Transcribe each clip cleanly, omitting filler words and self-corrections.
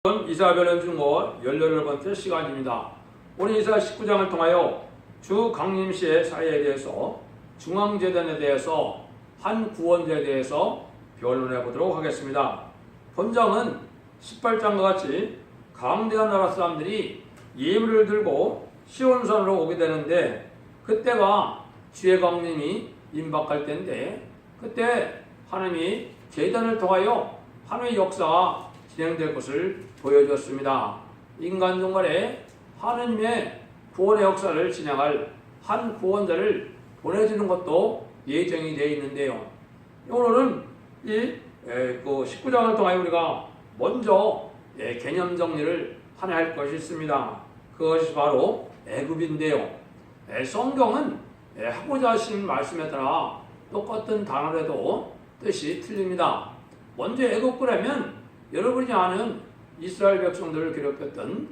이사별 중고 18번째 시간입니다. 오늘 이사 19장을 통하여 주 강림시의 사회에 대해서 중앙재단에 대해서 한 구원자에 대해서 변론해 보도록 하겠습니다. 본장은 18장과 같이 강대한 나라 사람들이 예물을 들고 시온산으로 오게 되는데 그때가 주의 강림이 임박할 때인데 그때 하나님이 재단을 통하여 하나님의 역사가 진행될 것을 보여줬습니다. 인간 종간에 하느님의 구원의 역사를 진행할 한 구원자를 보내주는 것도 예정이 되어 있는데요. 오늘은 이 19장을 통하여 우리가 먼저 개념 정리를 하나 할 것이 있습니다. 그것이 바로 애굽인데요. 성경은 하고자 하신 말씀에 따라 똑같은 단어라도 뜻이 틀립니다. 먼저 애굽이라면 여러분이 아는 이스라엘 백성들을 괴롭혔던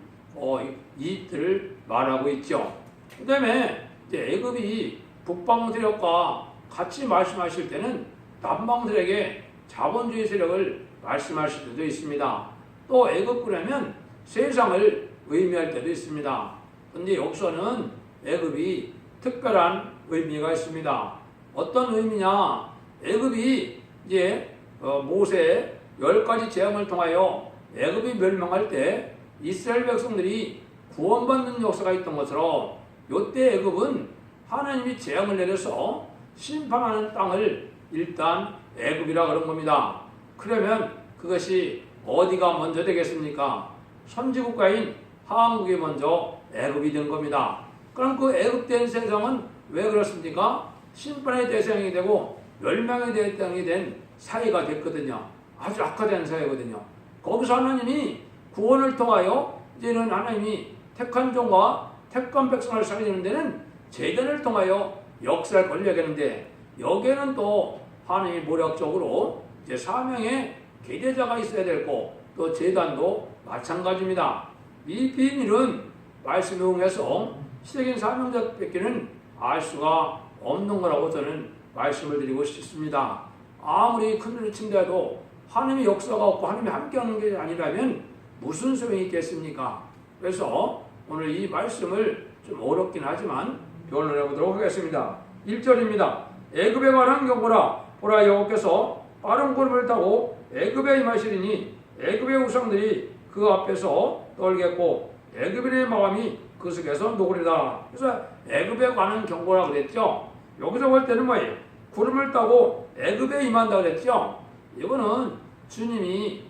이들을 말하고 있죠. 그 다음에 애굽이 북방 세력과 같이 말씀하실 때는 남방 세력의 자본주의 세력을 말씀하실 때도 있습니다. 또 애굽이라면 세상을 의미할 때도 있습니다. 그런데 여기서는 애굽이 특별한 의미가 있습니다. 어떤 의미냐? 애굽이 이제 모세의 10가지 재앙을 통하여 애굽이 멸망할 때 이스라엘 백성들이 구원받는 역사가 있던 것처럼 이때 애굽은 하나님이 재앙을 내려서 심판하는 땅을 일단 애굽이라 그런 겁니다. 그러면 그것이 어디가 먼저 되겠습니까? 선지국가인 한국이 먼저 애굽이 된 겁니다. 그럼 그 애굽된 세상은 왜 그렇습니까? 심판의 대상이 되고 멸망의 대상이 된 사회가 됐거든요. 아주 악화된 사회거든요. 거기서 하나님이 구원을 통하여 이제는 하나님이 택한 종과 택한 백성을 살리는 데는 제단을 통하여 역사를 걸려야 되는데 여기에는 또 하나님이 모략적으로 이제 사명의 계제자가 있어야 되고 또 제단도 마찬가지입니다. 이 비밀은 말씀에 응해서 시대적인 사명자밖에는 알 수가 없는 거라고 저는 말씀을 드리고 싶습니다. 아무리 큰 일을 친다해도 하나님의 역사가 없고 하나님이 함께하는 게 아니라면 무슨 소용이 있겠습니까? 그래서 오늘 이 말씀을 좀 어렵긴 하지만 변론해 보도록 하겠습니다. 1절입니다. 애굽에 관한 경고라. 보라, 여호와께서 빠른 구름을 타고 애굽에 임하시리니 애굽의 우상들이 그 앞에서 떨겠고 애굽인의 마음이 그 속에서 녹으리라. 그래서 애굽에 관한 경고라 그랬죠. 여기서 볼 때는 뭐예요? 구름을 타고 애굽에 임한다 그랬죠. 이거는 주님이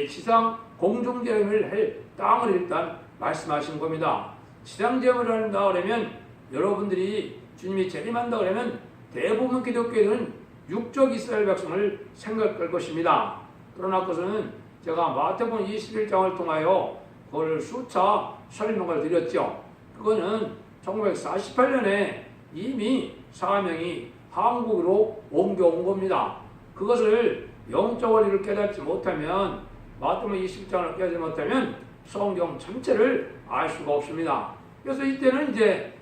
지상 공중제물을 할 땅을 일단 말씀하신 겁니다. 지상제물을 한다 그러면 여러분들이 주님이 재림한다 그러면 대부분 기독교인은 육적 이스라엘 백성을 생각할 것입니다. 그러나 그것은 제가 마태복음 21장을 통하여 그걸 수차 설명을 드렸죠. 그거는 1948년에 이미 사명이 한국으로 옮겨온 겁니다. 그것을 영적 원리를 깨닫지 못하면 마태복음 20장을 깨닫지 못하면 성경 전체를 알 수가 없습니다. 그래서 이때는 이제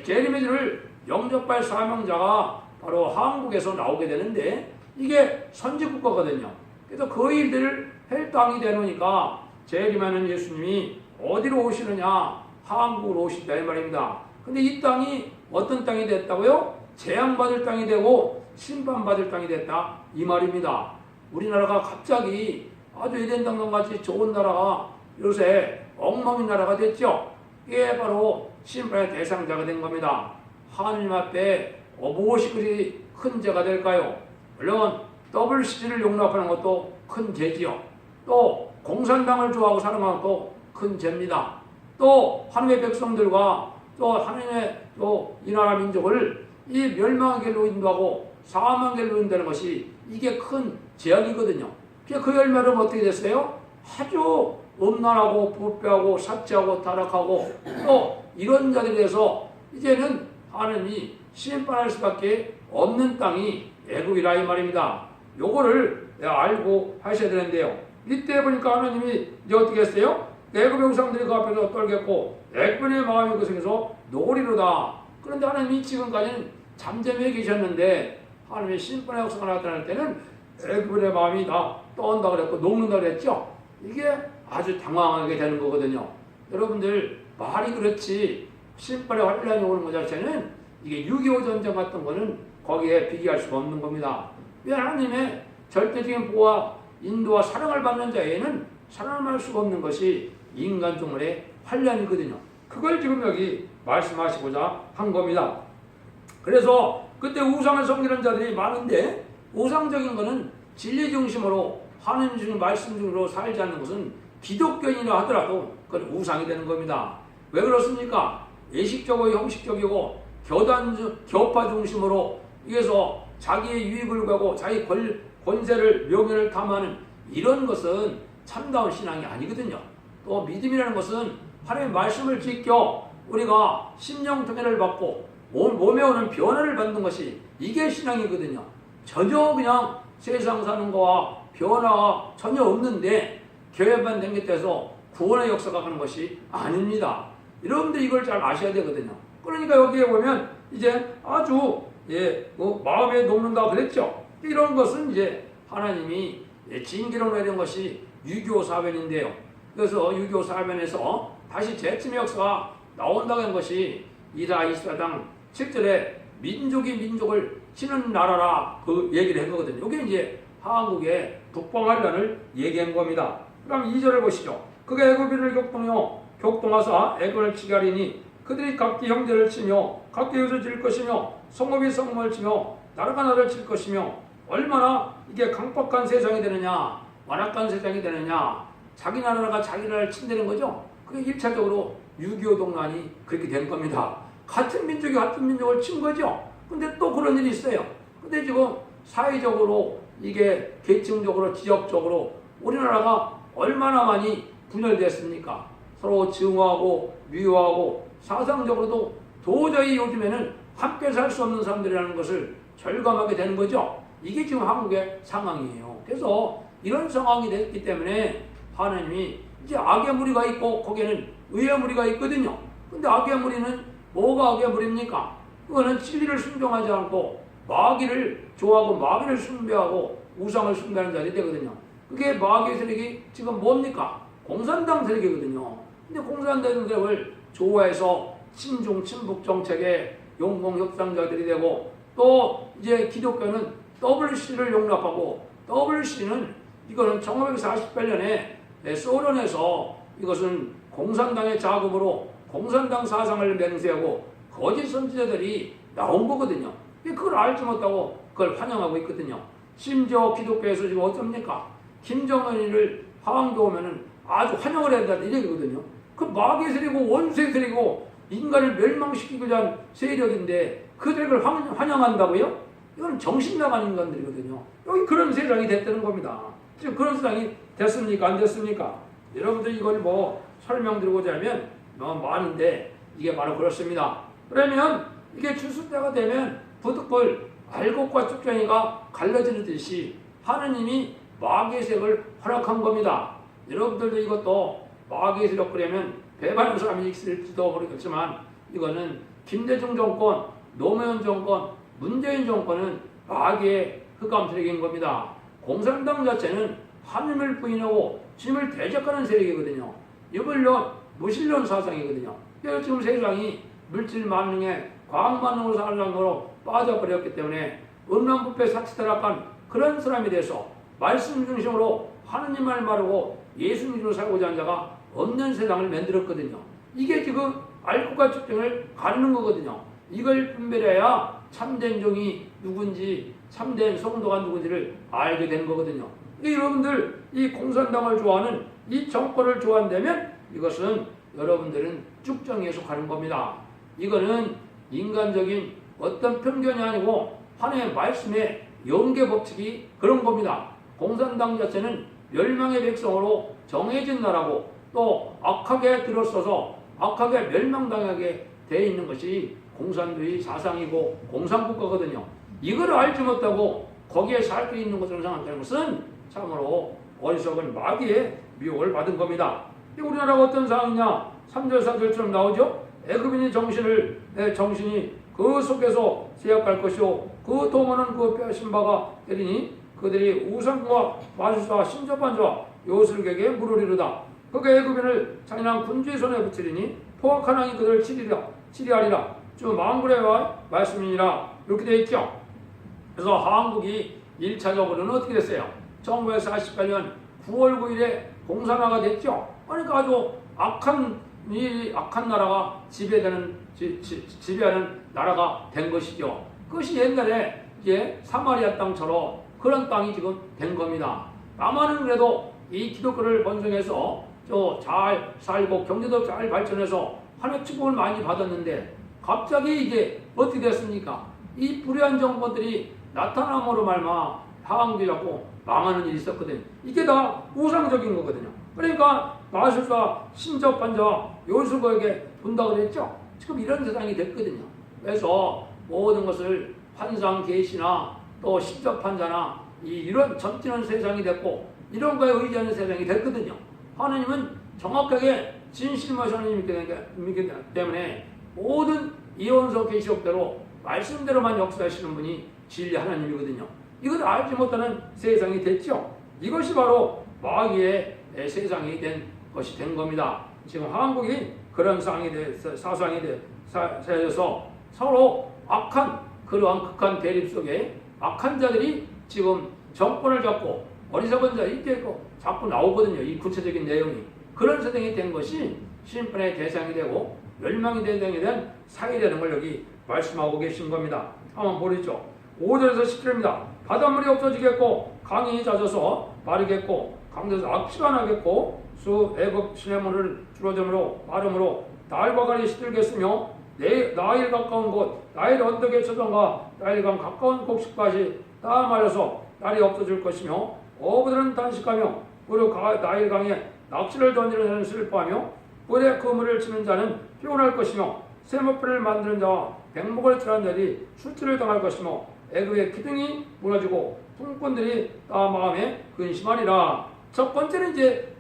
재림의 영접할 사명자가 바로 한국에서 나오게 되는데 이게 선지국가거든요. 그래서 그 일들을 할 땅이 되노니까 재림하는 예수님이 어디로 오시느냐? 한국으로 오신다 이 말입니다. 근데 이 땅이 어떤 땅이 됐다고요? 재앙받을 땅이 되고 심판받을 땅이 됐다 이 말입니다. 우리나라가 갑자기 아주 에덴 동산같이 좋은 나라가 요새 엉망인 나라가 됐죠. 이게 바로 심판의 대상자가 된 겁니다. 하나님 앞에 무엇이 그리 큰 죄가 될까요? 물론 WCG를 용납하는 것도 큰 죄지요. 또 공산당을 좋아하고 사는 것도 큰 죄입니다. 또 하나님의 백성들과 또 하나님의 또 이 나라 민족을 이 멸망의 길로 인도하고 사망의 길로 인도하는 것이 이게 큰 재앙이거든요. 그 열매는 어떻게 됐어요? 아주 음란하고 부패하고 사치하고 타락하고 또 이런 자들에 대해서 이제는 하나님이 심판할 수밖에 없는 땅이 애굽이라 이 말입니다. 요거를 알고 하셔야 되는데요. 이때 보니까 하나님이 이제 어떻게 했어요? 애굽의 우상들이 그 앞에서 떨겠고 애굽의 마음이 그 속에서 노리로다. 그런데 하나님이 지금까지는 잠잠해 계셨는데 하나님의 심판의 역사가 나타날 때는 애굽의 마음이 다 떠온다 그랬고 녹는다 그랬죠. 이게 아주 당황하게 되는 거거든요. 여러분들 말이 그렇지 신발에 환란이 오는 것 자체는 이게 6.25 전쟁 같은 거는 거기에 비교할 수가 없는 겁니다. 왜 하나님의 절대적인 보호와 인도와 사랑을 받는 자에는 사랑할 수가 없는 것이 인간 종말의 환란이거든요. 그걸 지금 여기 말씀하시고자 한 겁니다. 그래서 그때 우상을 섬기는 자들이 많은데 우상적인 것은 진리 중심으로 하나님 중심 말씀 중으로 살지 않는 것은 기독교인이라 하더라도 그건 우상이 되는 겁니다. 왜 그렇습니까? 예식적이고 형식적이고 교파 중심으로 위해서 자기의 유익을 구하고 자기 권세를 명예를 탐하는 이런 것은 참다운 신앙이 아니거든요. 또 믿음이라는 것은 하나님의 말씀을 지켜 우리가 심령통해를 받고 몸에 오는 변화를 받는 것이 이게 신앙이거든요. 전혀 그냥 세상 사는 거와 변화가 전혀 없는데 교회만 댕겼대서 구원의 역사가 가는 것이 아닙니다. 여러분들 이걸 잘 아셔야 되거든요. 그러니까 여기에 보면 이제 아주 마음에 녹는다 그랬죠. 이런 것은 이제 하나님이 징계로 내린 것이 유교 사변인데요. 그래서 유교 사변에서 다시 재침의 역사가 나온다고 한 것이 이사야당 7절에 민족이 민족을 치는 나라라 그 얘기를 한 거거든요. 이게 이제 한국의 북방환란을 얘기한 겁니다. 그럼 2절을 보시죠. 그가 애굽인을 격동하사 애굽을 치게 하리니 그들이 각기 형제를 치며 각기 이웃을 칠 것이며 성읍이 성읍을 치며 나라가 나라를 칠 것이며 얼마나 이게 강박한 세상이 되느냐 완악한 세상이 되느냐 자기 나라가 자기 나라를 친다는 거죠. 그게 1차적으로 6.25 동란이 그렇게 된 겁니다. 같은 민족이 같은 민족을 친 거죠. 근데 또 그런 일이 있어요. 근데 지금 사회적으로 이게 계층적으로 지역적으로 우리나라가 얼마나 많이 분열됐습니까? 서로 증오하고 미워하고 사상적으로도 도저히 요즘에는 함께 살 수 없는 사람들이라는 것을 절감하게 되는 거죠. 이게 지금 한국의 상황이에요. 그래서 이런 상황이 됐기 때문에 하나님이 이제 악의 무리가 있고 거기에는 의의 무리가 있거든요. 근데 악의 무리는 뭐가 악의 무리입니까? 그거는 진리를 순종하지 않고 마귀를 좋아하고 마귀를 숭배하고 우상을 숭배하는 자들이 되거든요. 그게 마귀의 세력이 지금 뭡니까? 공산당 세력이거든요. 근데 공산당 세력을 좋아해서 친중 친북 정책에 용공 협상자들이 되고 또 이제 기독교는 WC를 용납하고 WC는 이거는 1948년에 소련에서 이것은 공산당의 자금으로 공산당 사상을 맹세하고 거짓 선지자들이 나온 거거든요. 그걸 알지 못하고 그걸 환영하고 있거든요. 심지어 기독교에서 지금 어떻습니까? 김정은이를 하왕도 오면은 아주 환영을 해야 된다는 얘기거든요. 그 마귀의 세력이고 원수의 세력이고 인간을 멸망시키고자 한 세력인데 그들을 환영한다고요? 이건 정신 나간 인간들이거든요. 여기 그런 세상이 됐다는 겁니다. 지금 그런 세상이 됐습니까? 안 됐습니까? 여러분들 이걸 뭐 설명드리고자 하면 너무 많은데 이게 바로 그렇습니다. 그러면 이게 추수 때가 되면 부득불 알곡과 쭉정이가 갈라지듯이 하느님이 마귀의 세력을 허락한 겁니다. 여러분들도 이것도 마귀의 세력 그러면 배반하는 사람이 있을지도 모르겠지만 이거는 김대중 정권, 노무현 정권, 문재인 정권은 마귀의 흑암 세력인 겁니다. 공산당 자체는 하느님을 부인하고 주님을 대적하는 세력이거든요. 이걸로 무신론 사상이거든요. 그래서 지금 세상이 물질 만능에 과학 만능으로 살아가는 거로 빠져버렸기 때문에 음란부패 사치타락한 그런 사람이 돼서 말씀 중심으로 하느님을 말하고 예수 믿음으로 살고자 하는 자가 없는 세상을 만들었거든요. 이게 지금 알곡과 측정을 가르는 거거든요. 이걸 분별해야 참된 종이 누군지 참된 성도가 누군지를 알게 되는 거거든요. 여러분들 이 공산당을 좋아하는 이 정권을 좋아한다면 이것은 여러분들은 쭉정에 속하는 겁니다. 이거는 인간적인 어떤 편견이 아니고 하나님의 말씀의 연계 법칙이 그런 겁니다. 공산당 자체는 멸망의 백성으로 정해진 나라고 또 악하게 들어서서 악하게 멸망당하게 되어 있는 것이 공산주의 사상이고 공산국가거든요. 이걸 알지 못하고 거기에 살 수 있는 것으로 생각하는 것은 참으로 어리석은 마귀의 미혹을 받은 겁니다. 우리나라가 어떤 상황이냐? 3절 4절처럼 나오죠. 애굽인이 정신이 그 속에서 세약할 것이요 그 도모는 그 빼앗은 바가 되리니 그들이 우상과 마술사 신접한 자와 요술객에 물으리로다. 그가 애굽인을 잔인한 군주의 손에 붙이리니 포악한 왕이 그들을 치리하리라. 주 망군의 말씀이니라. 이렇게 되어 있죠. 그래서 한국이 1차적으로는 어떻게 됐어요? 1948년 9월 9일에 공산화가 됐죠. 그러니까 아주 악한 나라가 지배하는 나라가 된 것이죠. 그것이 옛날에 이제 사마리아 땅처럼 그런 땅이 지금 된 겁니다. 남한은 그래도 이 기독교를 번성해서 잘 살고 경제도 잘 발전해서 하나님의 축복을 많이 받았는데 갑자기 이게 어떻게 됐습니까? 이 불의한 정권들이 나타남으로 말마 한국이 자꾸 망하는 일이 있었거든요. 이게 다 우상적인 거거든요. 그러니까 마술사, 신접한자, 요술가에게 본다고 그랬죠. 지금 이런 세상이 됐거든요. 그래서 모든 것을 환상 계시나 또 신접한자나 이런 점치는 세상이 됐고 이런 거에 의지하는 세상이 됐거든요. 하나님은 정확하게 진실만 하나님이기 때문에 모든 이원서 계시록대로 말씀대로만 역사하시는 분이 진리 하나님이거든요. 이걸 알지 못하는 세상이 됐죠. 이것이 바로 마귀의 세상이 된 것이 된 겁니다. 지금 한국이 그런 사상이 되어서 서로 악한 그러한 극한 대립 속에 악한 자들이 지금 정권을 잡고 어리석은 자 이렇게 자꾸 나오거든요. 이 구체적인 내용이 그런 세상이 된 것이 심판의 대상이 되고 멸망의 대상이 된 상이 되는 걸 여기 말씀하고 계신 겁니다. 한번 보시죠. 5절에서 10절입니다. 바닷물이 없어지겠고 강이 잦아서 마르겠고 강에서 악취가 나겠고 수 애굽 시냇물을 줄어들므로 마름으로 나일과 강이 시들겠으며 나일 가까운 곳 나일 언덕의 저장과 나일강 가까운 곡식밭이 다 말라서 날이 없어질 것이며 어부들은 단식하며 그리고 나일강에 낚시를 던지는 자는 슬퍼하며 물에 그 물을 치는 자는 피곤할 것이며 세모풀을 만드는 자와 백목을 칠하는 자들이 술취를 당할 것이며 애굽의 기둥이 무너지고 품꾼들이 다 마음에 근심하리라. 첫 번째는 이제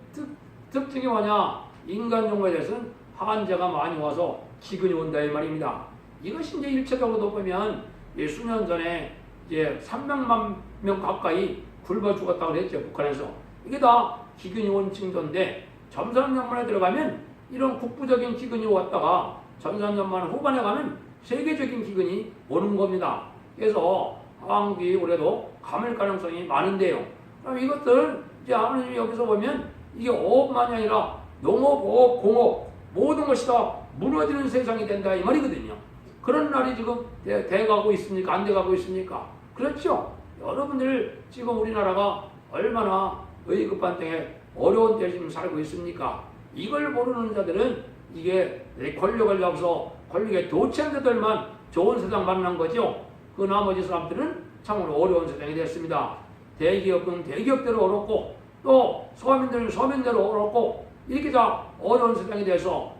특징이 뭐냐? 인간 종교에 대해서는 한재가 많이 와서 기근이 온다 이 말입니다. 이것이 이제 일체적으로 보면 수년 전에 이제 300만 명 가까이 굶어 죽었다고 그랬죠. 북한에서. 이게 다 기근이 온 징조인데 점산년만에 들어가면 이런 국부적인 기근이 왔다가 점산년만 후반에 가면 세계적인 기근이 오는 겁니다. 그래서 한국이 올해도 감을 가능성이 많은데요. 그럼 이것들 이제 하나님이 여기서 보면 이게 어업만이 아니라 농업, 어업, 공업 모든 것이 다 무너지는 세상이 된다 이 말이거든요. 그런 날이 지금 돼가고 있습니까? 안 돼가고 있습니까? 그렇죠. 여러분들 지금 우리나라가 얼마나 의급한 때에 어려운 때에 지금 살고 있습니까? 이걸 모르는 자들은 이게 권력을 잡아서 권력에 도취한 자들만 좋은 세상 만난 거죠. 그 나머지 사람들은 참으로 어려운 세상이 됐습니다. 대기업은 대기업대로 어렵고 또 서민들은 서민대로 어렵고 이렇게 다 어려운 세상이 돼서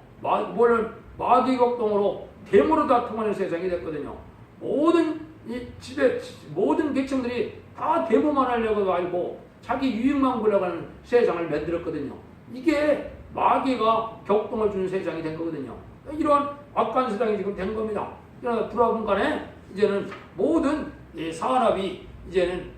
물론 마귀격동으로 데모로 다 통하는 세상이 됐거든요. 모든 모든 계층들이 다 데모만 하려고 알고 자기 유익만 보려고 하는 세상을 만들었거든요. 이게 마귀가 격동을 주는 세상이 된 거거든요. 이런 악한 세상이 지금 된 겁니다. 그러나 불화분간에 이제는 모든 산업이 이제는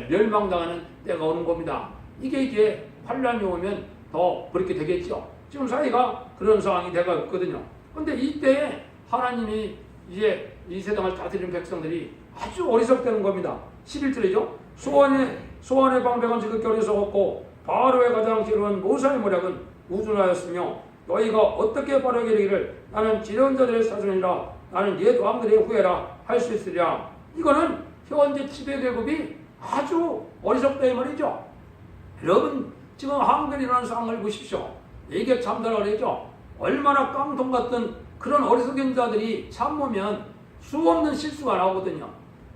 멸망당하는 때가 오는 겁니다. 이게 이제 환란이 오면 더 그렇게 되겠죠. 지금 사회가 그런 상황이 되고 있거든요. 그런데 이때에 하나님이 이제 이 세상을 다스리는 백성들이 아주 어리석다는 겁니다. 11절이죠. 소원의 방백은 지극히 어리석었고 바로의 가장 지혜로운 모사의 모략은 우둔하였으며 너희가 어떻게 바로에게 이르기를 나는 지혜로운 자들의 사손이라 나는 옛 왕들의 후예라 할 수 있으랴. 이거는 현재 지배계급이 아주 어리석다 이 말이죠. 여러분 지금 한국에 일어나는 상황을 보십시오. 이게 참다라 그랬죠. 얼마나 깡통 같은 그런 어리석은 자들이 참으면 수없는 실수가 나오거든요.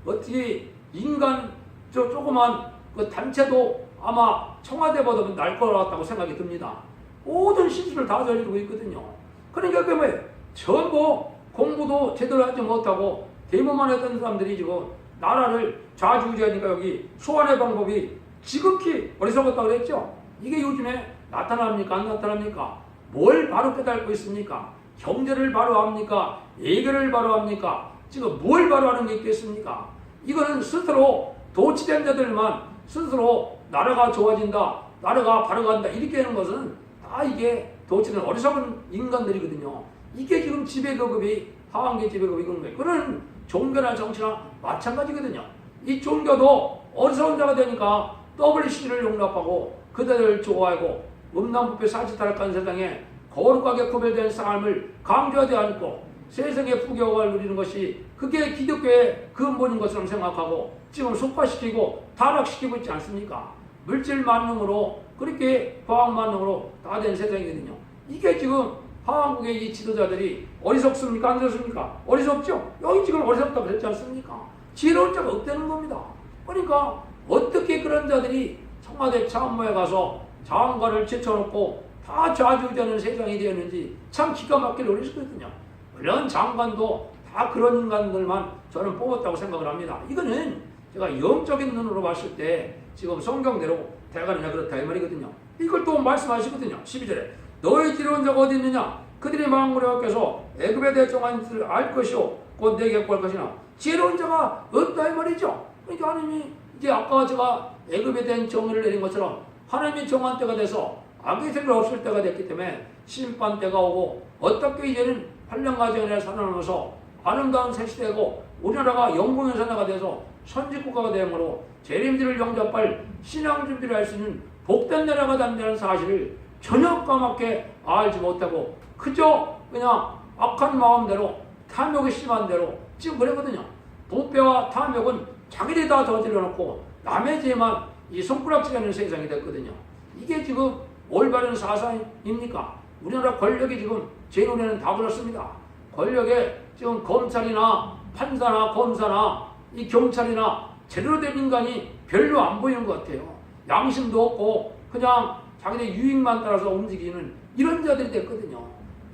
어떻게 인간 조그만 그 단체도 아마 청와대보다 날 것 같다고 생각이 듭니다. 모든 실수를 다 저지르고 있거든요. 그러니까 그게 뭐예요? 전부 공부도 제대로 하지 못하고 데모만 했던 사람들이 지금 나라를 좌지우지하니까 여기 소환의 방법이 지극히 어리석었다고 그랬죠. 이게 요즘에 나타납니까? 안 나타납니까? 뭘 바로 깨닫고 있습니까? 경제를 바로 합니까? 예결을 바로 합니까? 지금 뭘 바로 하는 게 있겠습니까? 이거는 스스로 도취된 자들만 스스로 나라가 좋아진다, 나라가 바로 간다 이렇게 하는 것은 다 이게 도치는 어리석은 인간들이거든요. 이게 지금 지배계급이 하한계 지배계급이 그런 거예요. 그런 종교나 정치나 마찬가지거든요. 이 종교도 어리석은 자가 되니까 WC를 용납하고 그들을 좋아하고 음란부패 사치타락한 세상에 거룩하게 구별된 삶을 강조하지 않고 세상의 부경을 누리는 것이 그게 기독교의 근본인 것처럼 생각하고 지금 속화시키고 타락시키고 있지 않습니까? 물질 만능으로 그렇게 과학 만능으로 다 된 세상이거든요. 이게 지금 한국의 이 지도자들이 어리석습니까? 안 어리석습니까? 어리석죠? 여기 지금 어리석다고 그랬지 않습니까? 지혜로운 자가 없다는 겁니다. 그러니까 어떻게 그런 자들이 청와대 참모에 가서 장관을 제쳐놓고 다 좌지우지하는 세상이 되었는지 참 기가 막히게 어리석거든요. 물론 장관도 다 그런 인간들만 저는 뽑았다고 생각을 합니다. 이거는 제가 영적인 눈으로 봤을 때 지금 성경대로 대가느냐 그렇다 이 말이거든요. 이걸 또 말씀하시거든요. 12절에 너희 지혜로운 자가 어디 있느냐? 그들이 망군의 앞에서 애굽에 대해 정한 것을 알 것이요 곧 내게 구할 것이나 지혜로운 자가 없다 이 말이죠. 그러니까 하나님이 이제 아까 제가 애굽에 대한 정의를 내린 것처럼 하나님이 정한 때가 돼서 악의 세력이 없을 때가 됐기 때문에 심판 때가 오고 어떻게 이제는 8년 가정에 살아남아서 아름다운 새 시대고 우리나라가 영광의 사나가 돼서 선진국가가 되므로 재림들을 영접할 신앙 준비를 할 수 있는 복된 나라가 된다는 사실을 전혀 까맣게 알지 못하고 그저 그냥 악한 마음대로 탐욕이 심한 대로 지금 그러거든요. 부패와 탐욕은 자기들이 다 저질러놓고 남의 죄만 이 손가락질하는 세상이 됐거든요. 이게 지금 올바른 사상입니까? 우리나라 권력이 지금 제 눈에는 다 그렇습니다. 권력에 지금 검찰이나 판사나 검사나 이 경찰이나 제대로 된 인간이 별로 안 보이는 것 같아요. 양심도 없고 그냥 자기들 유익만 따라서 움직이는 이런 자들이 됐거든요.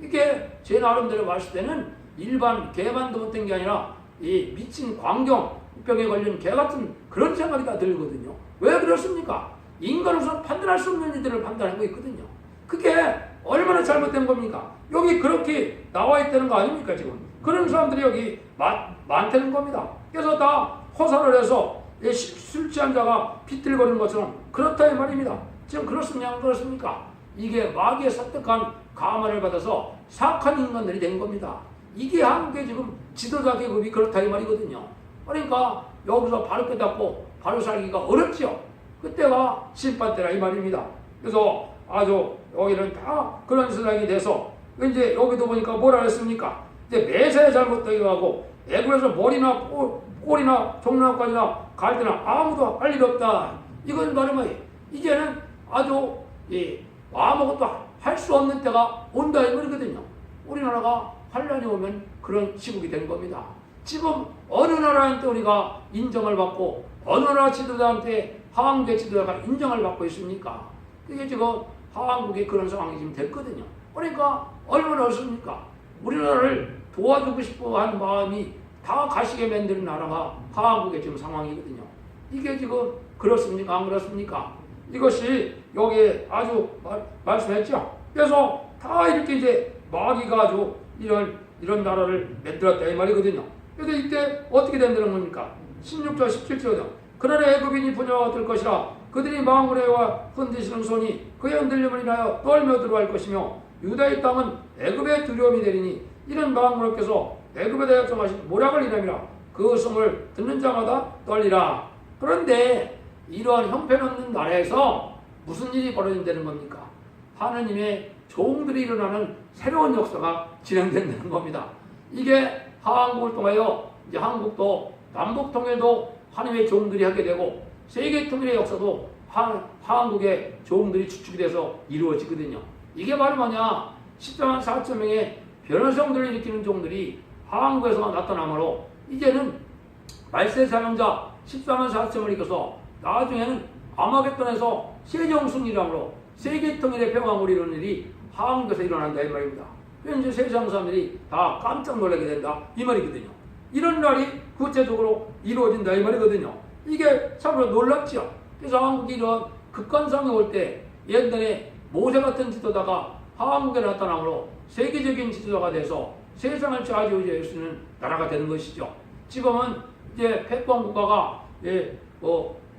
이게 제 나름대로 봤을 때는 일반 개만도 못된 게 아니라 이 미친 광경병에 걸린 개 같은 그런 생각이 다 들거든요. 왜 그렇습니까? 인간으로서 판단할 수 없는 일들을 판단하고 있거든요. 그게 얼마나 잘못된 겁니까? 여기 그렇게 나와 있다는 거 아닙니까 지금? 그런 사람들이 여기 많다는 겁니다. 그래서 다 호소를 해서 술 취한 자가 비틀거리는 것처럼 그렇다 이 말입니다. 지금 그렇습니까? 안 그렇습니까? 이게 마귀의 설득한 감화를 받아서 사악한 인간들이 된 겁니다. 이게 한국의 지금 지도자 계급이 그렇다 이 말이거든요. 그러니까 여기서 바로 깨닫고 바로 살기가 어렵죠. 그때가 심판 때라 이 말입니다. 그래서 아주 여기는 다 그런 세상이 돼서 이제 여기도 보니까 뭐라 그랬습니까? 이제 매사에 잘못되게 하고 애굽에서 머리나 꼬리나 종나까지나 갈 때는 아무도 할 일 없다. 이건 말이면 이제는 아주 아무것도 할 수 없는 때가 온다 이 말이거든요. 우리나라가 환란이 오면 그런 시국이 된 겁니다. 지금 어느 나라한테 우리가 인정을 받고 어느 나라 지도자한테 하한국의 지도자가 인정을 받고 있습니까? 그게 지금 하한국이 그런 상황이 지금 됐거든요. 그러니까 얼마나 어렵습니까? 우리나라를 도와주고 싶어 하는 마음이 다 가시게 만드는 나라가 하한국의 지금 상황이거든요. 이게 지금 그렇습니까? 안 그렇습니까? 이것이 여기에 아주 말씀했죠. 그래서 다 이렇게 이제 마귀가 아주 이런 나라를 만들었다 이 말이거든요. 그래서 이때 어떻게 된다는 겁니까? 16절 17절이요. 그날에 애굽인이 분야가 될 것이라 그들이 망군에와 흔드시는 손이 그의 흔들림을 인하여 떨며 들어갈 것이며 유다의 땅은 애굽의 두려움이 되리니 이런 망군께서 애굽에 대하여 정하신 모략을 인함이라 그 성을 듣는 자마다 떨리라. 그런데 이러한 형편없는 나라에서 무슨 일이 벌어진다는 겁니까? 하느님의 종들이 일어나는 새로운 역사가 진행된다는 겁니다. 이게 한국을 통하여 이제 한국도 남북 통일도 하나님의 종들이 하게 되고 세계 통일의 역사도 한국의 종들이 주축이 돼서 이루어지거든요. 이게 바로 뭐냐? 14만 4천 명의 변화성들을 일으키는 종들이 한국에서 나타나므로 이제는 말세 사명자 14만 4천을 이겨서 나중에는 아마겟돈에서 세종승리함으로 세계 통일의 평화를 이루는 일이 한국에서 일어난다 이 말입니다. 그래서 이제 세상 사람들이 다 깜짝 놀라게 된다 이 말이거든요. 이런 날이 구체적으로 이루어진다 이 말이거든요. 이게 참으로 놀랍죠. 그래서 한국이 이런 극관상에 올 때 옛날에 모세 같은 지도자가 한국에 나타나므로 세계적인 지도자가 돼서 세상을 좌지우지할 수 있는 나라가 되는 것이죠. 지금은 이제 패권 국가가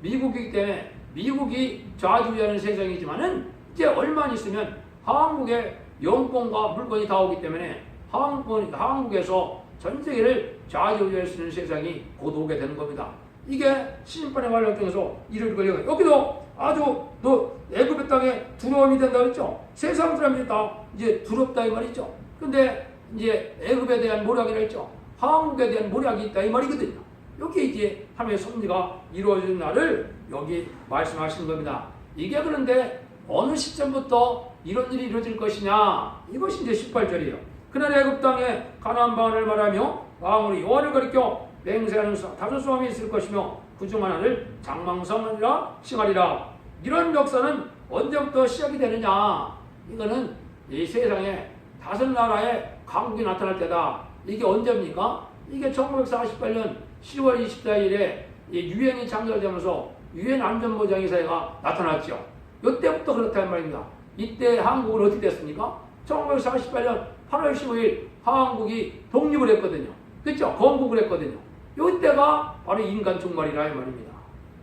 미국이기 때문에 미국이 좌지우지하는 세상이지만은 이제 얼마 있으면 한국에 영권과 물건이 다 오기 때문에 한국에서 전 세계를 좌지우지할 수 있는 세상이 곧 오게 되는 겁니다. 이게 심판의 말을 통해서 이룰 거예요. 여기도 아주 애굽의 땅에 두려움이 된다 그랬죠. 세상 사람들이 다 이제 두렵다 이 말이죠. 근데 이제 애굽에 대한 모략이라 했죠. 한국에 대한 모략이 있다 이 말이거든요. 여기 이제 하나님의 섭리가 이루어지는 날을 여기 말씀하시는 겁니다. 이게 그런데 어느 시점부터 이런 일이 이루어질 것이냐, 이것이 이제 18절이에요. 그날 애굽 땅에 가나안 방언을 말하며 왕으로 여호와를 가리켜 맹세하는 다섯 사람이 있을 것이며 그중 하나를 장망성이라 칭하리라. 이런 역사는 언제부터 시작이 되느냐? 이거는 이 세상에 다섯 나라의 강국이 나타날 때다. 이게 언제입니까? 이게 1948년 10월 24일에 유엔이 창설되면서 유엔 안전보장이사회가 나타났죠. 이때부터 그렇다는 말입니다. 이때 한국은 어떻게 됐습니까? 1948년 8월 15일 한국이 독립을 했거든요. 그렇죠? 건국을 했거든요. 이때가 바로 인간 종말이라 이 말입니다.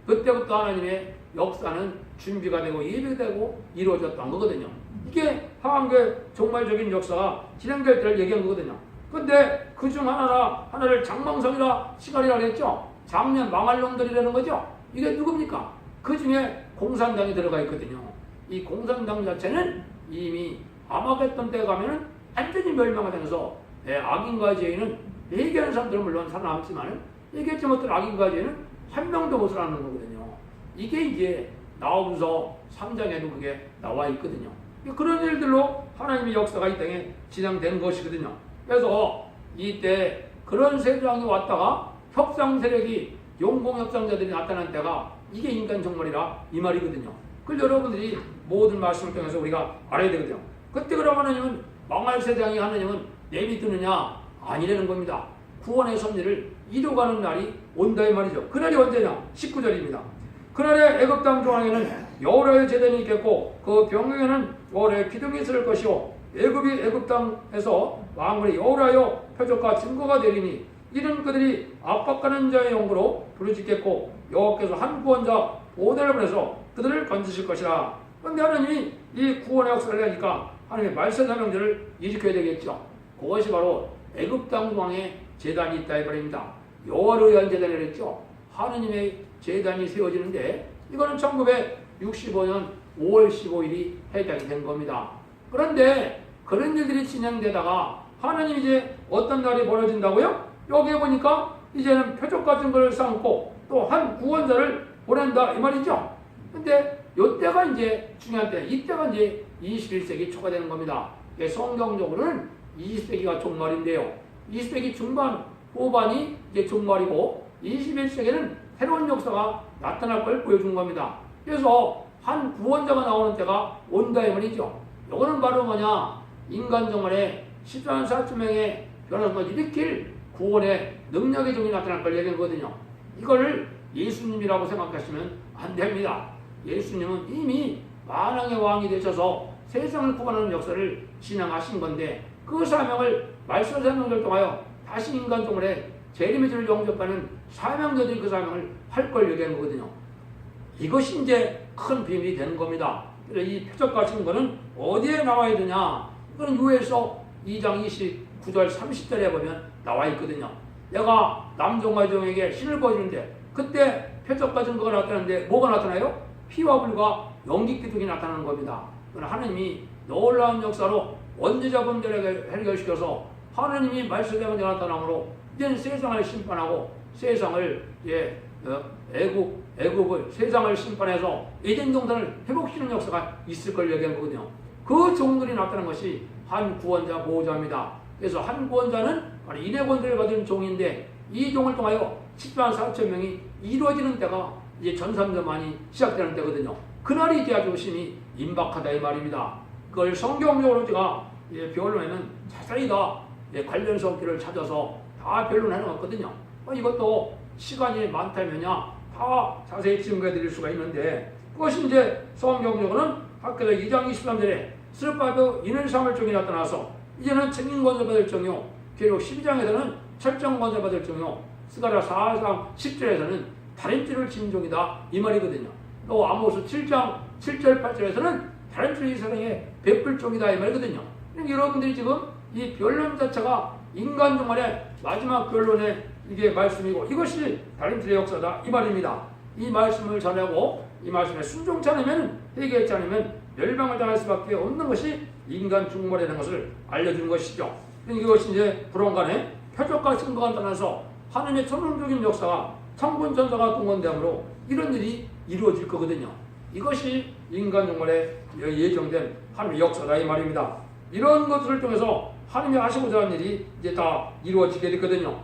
그때부터 하나님의 역사는 준비가 되고 예비되고 이루어졌던 거거든요. 이게 한국의 종말적인 역사가 진행될 때를 얘기한 거거든요. 근데 그중 하나를 장망성이라 시간이라 그랬죠. 장면 망할 놈들이라는 거죠. 이게 누굽니까? 그 중에 공산당이 들어가 있거든요. 이 공산당 자체는 이미 아마겟돈 때 가면은 완전히 멸망하면서 악인과 죄인은 회개하는 사람들은 물론 살아남지만 얘기했지 못한 악인과 죄인은 한 명도 못 살아남는 거거든요. 이게 이제 나오면서 3장에도 그게 나와 있거든요. 그런 일들로 하나님의 역사가 이 땅에 진행된 것이거든요. 그래서 이때 그런 세상이 왔다가 협상 세력이 용공 협상자들이 나타난 때가 이게 인간 종말이라 이 말이거든요. 그걸 여러분들이 모든 말씀을 통해서 우리가 알아야 되거든요. 그때 그럼 하나님은 망할 세상이 하나님은 내비두느냐? 아니라는 겁니다. 구원의 섭리를 이루어가는 날이 온다 이 말이죠. 그날이 언제냐? 19절입니다. 그날에 애굽 땅 중앙에는 여호와의 제단이 있겠고 그 병영에는 여호와의 기둥이 있을 것이요 애굽이 애굽 땅에서 왕물이 여호와여 표적과 증거가 되리니 이는 그들이 압박하는 자의 영으로 부르짖겠고 여호와께서 한 구원자 보호대를 보내서 그들을 건지실 것이라. 그런데 하나님이 이 구원의 역사를 하니까 하나님의 말세사명들을 일으켜야 되겠죠. 그것이 바로 애굽 땅 중앙에 제단이 있다 이 말입니다. 여호와를 위한 제단이라 했죠. 하느님의 제단이 세워지는데 이거는 1965년 5월 15일이 해당이 된 겁니다. 그런데 그런 일들이 진행되다가 하나님이 이제 어떤 날이 벌어진다고요? 여기에 보니까 이제는 표적 같은 걸 삼고 또 한 구원자를 보낸다 이 말이죠. 근데 이때가 이제 중요한 때, 이때가 이제 21세기 초가 되는 겁니다. 성경적으로는 20세기가 종말인데요. 20세기 중반, 후반이 이제 종말이고 21세기는 새로운 역사가 나타날 걸 보여준 겁니다. 그래서 한 구원자가 나오는 때가 온다 이 말이죠. 이거는 바로 뭐냐? 인간 종말에 14만 4천 명의 변화를 일으킬 구원의 능력의 종이 나타날 걸 얘기한 거거든요. 이거를 예수님이라고 생각하시면 안 됩니다. 예수님은 이미 만왕의 왕이 되셔서 세상을 구원하는 역사를 진행하신 건데 그 사명을 말씀사명을 통하여 다시 인간 종말에 재림의 주를 영접하는 사명자들이 그 사명을 할 걸 얘기하는 거거든요. 이것이 이제 큰 비밀이 되는 겁니다. 그래서 이 표적 같은 거는 어디에 나와야 되냐? 이거는 유에서 2장 29절 30절에 보면 나와 있거든요. 내가 남종과 여종에게 신을 보여주는데 그때 표적과 증거가 나타나는데 뭐가 나타나요? 피와 불과 연기 기둥이 나타나는 겁니다. 하나님이 놀라운 역사로 원죄자분들에게 해결시켜서 하나님이 말씀대로 나타남으로 이제는 세상을 심판하고 세상을 애국을 세상을 심판해서 에덴 동산을 회복시키는 역사가 있을 걸 얘기한 거거든요. 그 종들이 나타난 것이 한 구원자 보호자입니다. 그래서 한 구원자는 인의 권세를 받은 종인데 이 종을 통하여 10만 4천 명이 이루어지는 때가 이제 전산전만이 시작되는 때거든요. 그날이 이제 아주 심히 임박하다 이 말입니다. 그걸 성경적으로 제가 변론에는 자세히 다 관련 성기를 찾아서 다 변론해 놓았거든요. 이것도 시간이 많다면야 다 자세히 증거해 드릴 수가 있는데 그것이 이제 성경적으로는 학교에서 2장 23절에 스룹바벨 인을 삼을 종이 나타나서 이제는 책임 권세 받을 종이요 계속 12장에서는 철정 권세 받을 종이요 스가랴 4장 10절에서는 다림질을 진 종이다 이 말이거든요. 또 아모스 7장 7절 8절에서는 다른 이 세상에 베풀 쪽이다 이 말이거든요. 그러니까 여러분들이 지금 이 변론 자체가 인간 종말의 마지막 변론의 이게 말씀이고 이것이 다림질의 역사다 이 말입니다. 이 말씀을 전하고 이 말씀에 순종치 않으면 회개하지 않으면 멸망을 당할 수밖에 없는 것이 인간 중몰이라는 것을 알려주는 것이죠. 이것이 이제 불원간의 표적과 증거가 떠나서 하나님의 천원적인 역사가 천군 천사가 동원되므로 이런 일이 이루어질 거거든요. 이것이 인간 종말에 예정된 하나님의 역사다 이 말입니다. 이런 것들을 통해서 하나님이 하시고자 하는 일이 이제 다 이루어지게 됐거든요.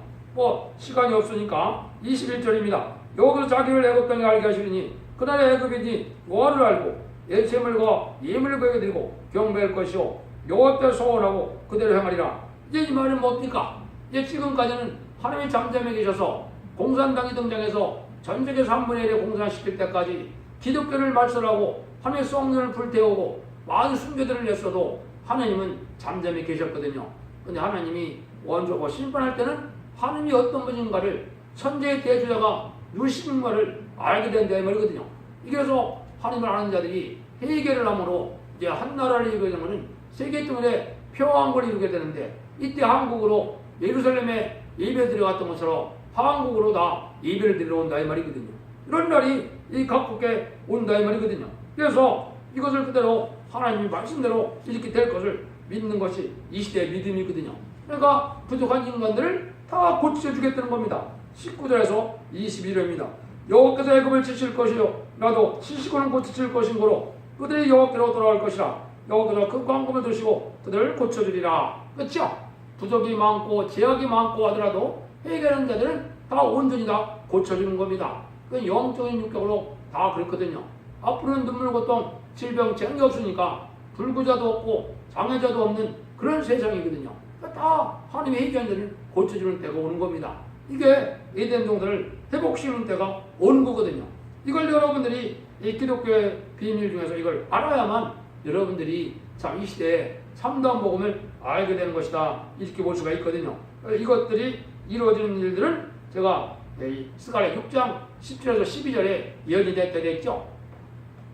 시간이 없으니까 21절입니다. 여기서 자기를 애굽 땅에 알게 하시리니 그날의 애굽인이 여호와를 알고 예체물과 예물을 그에게 드리고 경배할 것이요 여호와 앞에 소원하고 그대로 행하리라. 이제 이 말은 뭡니까? 이제 지금까지는 하나님이 잠잠해 계셔서 공산당이 등장해서 전 세계 3분의 1에 공산시킬 때까지 기독교를 말살하고 하나님의 성전을 불태우고 많은 순교들을 냈어도 하나님은 잠잠해 계셨거든요. 근데 하나님이 원조고 심판할 때는 하나님이 어떤 분인가를 천재의 대주자가 누구신가를 알게 된다 이 말이거든요. 그래서 하나님을 아는 자들이 회개를 함으로 이제 한 나라를 이루게 되면 세계 때문에 평화왕국을 이루게 되는데 이때 한국으로 예루살렘에 예배 드려갔던 것처럼 한국으로 다 예배를 드리러 온다 이 말이거든요. 이런 날이 이 각국에 온다 이 말이거든요. 그래서 이것을 그대로 하나님의 말씀대로 이렇게 될 것을 믿는 것이 이 시대의 믿음이거든요. 그러니까 부족한 인간들을 다 고쳐주겠다는 겁니다. 19절에서 21절입니다. 여호와께서 애굽을 치실 것이요 나도 치시고는 고치실 것인고로 그들이 여호와께로 돌아갈 것이라. 여호와께서 그 광금을 드시고 그들을 고쳐주리라. 그렇죠? 부족이 많고 제약이 많고 하더라도 회개하는 자들은 다 온전히 다 고쳐주는 겁니다. 그 영적인 육격으로 다 그렇거든요. 앞으로는 눈물, 고통, 질병, 재앙이 없으니까 불구자도 없고 장애자도 없는 그런 세상이거든요. 그러니까 다 하나님의 회개한 자를 고쳐주는 때가 오는 겁니다. 이게 에덴 동산을 회복시키는 때가 오는 거거든요. 이걸 여러분들이 이 기독교의 비밀 중에서 이걸 알아야만 여러분들이 참 이 시대에 참다운 복음을 알게 되는 것이다 이렇게 볼 수가 있거든요. 이것들이 이루어지는 일들은 제가 스가랴 6장 17에서 12절에 예언이 됐죠.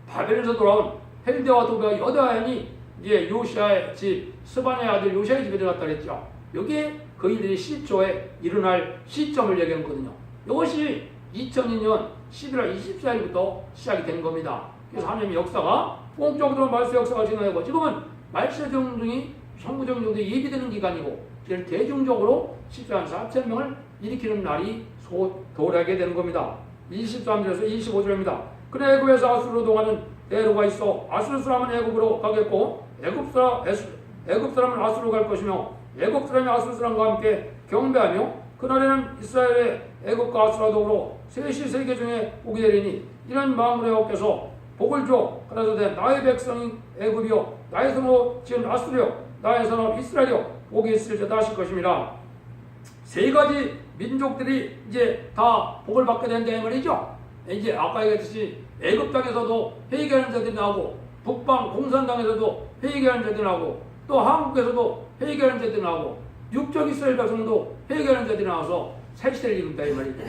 바벨에서 돌아온 헬대와 도베와 여다야니 이제 요시아의 집 스바냐의 아들 요시아의 집에 들어갔다 그랬죠. 여기에 그이들이 시초에 일어날 시점을 얘기하거든요. 이것이 2002년 11월 24일부터 시작이 된 겁니다. 그래서 하나님의 역사가 본격적으로 말세 역사가 진행하고 지금은 말세 정중이 성부정 정도에 예비되는 기간이고 이를 대중적으로 14만 4천 명을 일으키는 날이 도래하게 되는 겁니다. 23절에서 25절입니다. 그래 애굽에서 아수르로 동하는 대로가 있어 아수르 사람은 애굽으로 가겠고 애굽 사람은 아수르로 갈 것이며 애굽 사람이 아수르 사람과 함께 경배하며 그날에는 이스라엘의 애굽과 아수르와 더불어 셋이 세계 중에 오게 되리니 이런 마음으로 여호와께서 복을 줘 가라사대 나의 백성이 애굽이요 나의 성으로 지은 아수르요 나의 성읍 이스라엘이요 복이 있을 자다 하실 것입니다. 세 가지 민족들이 이제 다 복을 받게 된다 이 말이죠. 이제 아까 얘기했듯이 애굽 땅에서도 회개하는 자들이 나오고 북방 공산당에서도 회개하는 자들이 나오고 또 한국에서도 회개하는 자들이 나오고 육적 이스라엘 백성도 회개하는 자들이 나와서 새 시대를 이룬다 이 말이죠.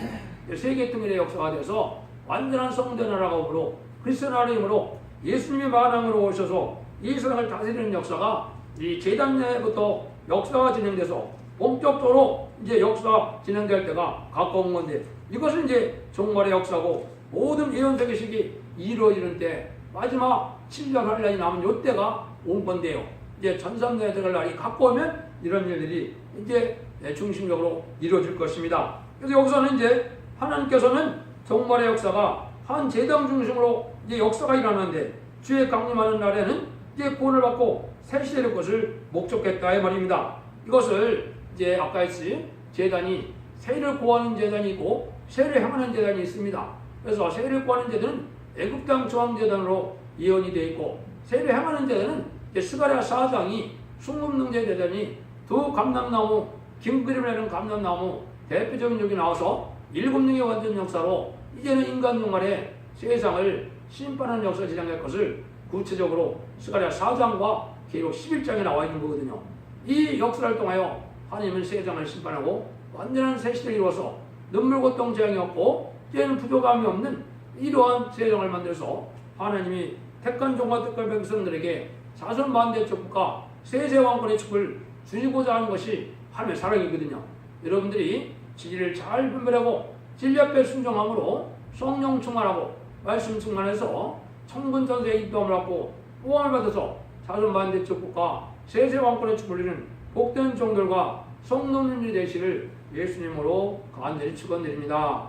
세계 통일의 역사가 돼서 완전한 성전 나라로 그리스도 하나님으로 예수님이 만왕으로 오셔서 이 세상을 다스리는 역사가 이 제단 내부터 역사가 진행돼서 본격적으로 이제 역사가 진행될 때가 가까운 건데 이것은 이제 종말의 역사고 모든 예언 세계식이 이루어지는 때 마지막 7년 환란이 남은 요 때가 온 건데요. 이제 전삼년에 들어갈 날이 가까우면 이런 일들이 이제 중심적으로 이루어질 것입니다. 그래서 여기서는 이제 하나님께서는 종말의 역사가 한 제당 중심으로 이제 역사가 일어나는데 주의 강림하는 날에는 이제 구원을 받고 새 시대의 것을 목적했다 이 말입니다. 이것을 이제 아까 했지 제단이 세를 구하는 제단이 있고 세를 행하는 제단이 있습니다. 그래서 세를 구하는 제단은 애굽 땅 저항 제단으로 예언이 되어 있고 세를 행하는 제단은 스가랴 4장이 숭금능제 제단이 두 감람나무 김그림을 내는 감람나무 대표적인 여기 나와서 7능의 완전 역사로 이제는 인간 종말에 세상을 심판하는 역사를 진행할 것을 구체적으로 스가랴 4장과 계속 11장에 나와 있는 거거든요. 이 역사를 통하여 하나님은 세상을 심판하고 완전한 새 시대를 이루어서 눈물 고통 재앙이 없고 이제는 부족함이 없는 이러한 세상을 만들어서 하나님이 택한 종과 택한 백성들에게 자손 반대적 국가 세세 왕권의 축을 주시고자 하는 것이 하나님의 사랑이거든요. 여러분들이 진리를 잘 분별하고 진리 앞에 순종함으로 성령 충만하고 말씀 충만해서 천군천사의 입도함을 받고 보호함을 받아서 자손 반대적 국가 세세 왕권의 축을 누리는 복된 종들과 성도님들이 되시를 예수님으로 간절히 축원드립니다.